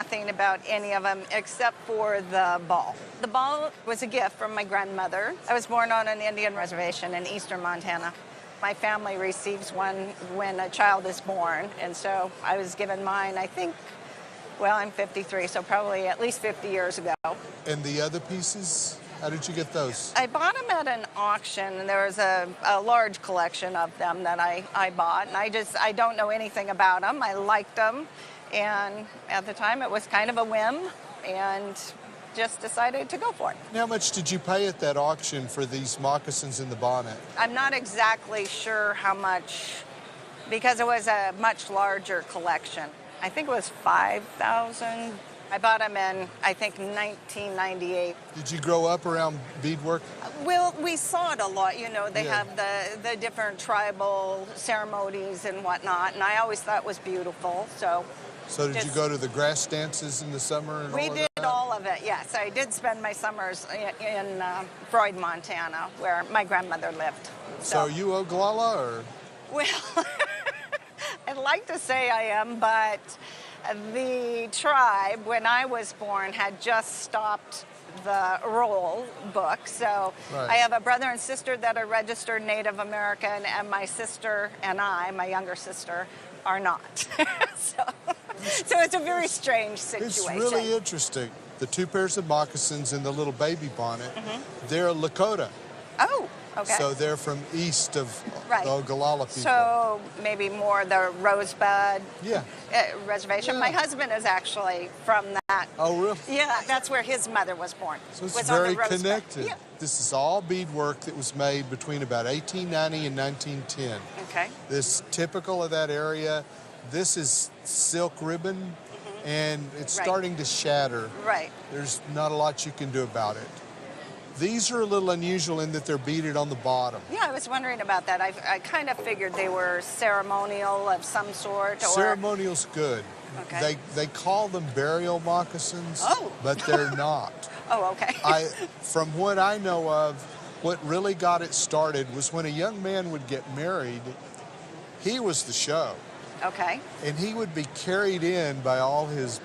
nothing about any of them except for the ball. The ball was a gift from my grandmother. I was born on an Indian reservation in eastern Montana. My family receives one when a child is born, and so I was given mine, I think, well, I'm 53, so probably at least 50 years ago. And the other pieces, how did you get those? I bought them at an auction, and there was a large collection of them that I bought, and I don't know anything about them. I liked them, and at the time it was kind of a whim, and just decided to go for it. How much did you pay at that auction for these moccasins in the bonnet? I'm not exactly sure how much, because it was a much larger collection. I think it was $5,000. I bought them in, I think, 1998. Did you grow up around beadwork? Well, we saw it a lot. You know, they have the different tribal ceremonies and whatnot, and I always thought it was beautiful. So did you go to the grass dances in the summer? And we did all of it, yes. I did spend my summers in Freud, Montana, where my grandmother lived. So are you Oglala, or? Well, I'd like to say I am, but the tribe, when I was born, had just stopped the roll book. So I have a brother and sister that are registered Native American, and my sister and I, my younger sister, are not. So it's a very strange situation. It's really interesting. The two pairs of moccasins and the little baby bonnet, they're Lakota. Oh, okay. So they're from east of the Oglala people. So maybe more the Rosebud Yeah. Reservation. Yeah. My husband is actually from that. Oh, really? Yeah, that's where his mother was born. So it's was on very the Rosebud. connected. Yeah. This is all beadwork that was made between about 1890 and 1910. Okay. This typical of that area. This is silk ribbon, and it's starting to shatter. Right. There's not a lot you can do about it. These are a little unusual in that they're beaded on the bottom. Yeah, I was wondering about that. I kind of figured they were ceremonial of some sort. Or... Ceremonial's good. Okay. They call them burial moccasins, Oh. but they're not. Oh, okay. From what I know of, what really got it started was when a young man would get married, he was the show. Okay. And he would be carried in by all his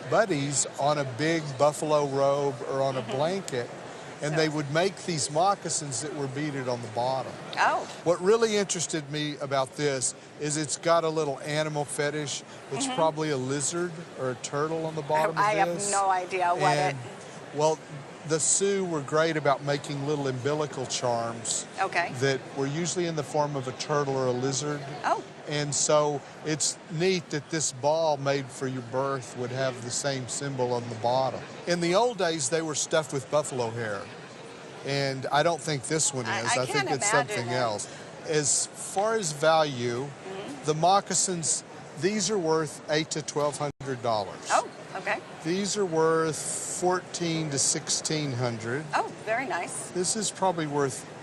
buddies on a big buffalo robe or on a blanket, and they would make these moccasins that were beaded on the bottom. Oh. What really interested me about this is it's got a little animal fetish. It's probably a lizard or a turtle on the bottom of this. I have no idea what Well, the Sioux were great about making little umbilical charms that were usually in the form of a turtle or a lizard. Oh. And so it's neat that this ball made for your birth would have the same symbol on the bottom. In the old days, they were stuffed with buffalo hair. And I don't think this one is. I think it's something else. As far as value, the moccasins, these are worth $800 to $1,200. Oh, okay. These are worth $1,400 to $1,600. Oh, very nice. This is probably worth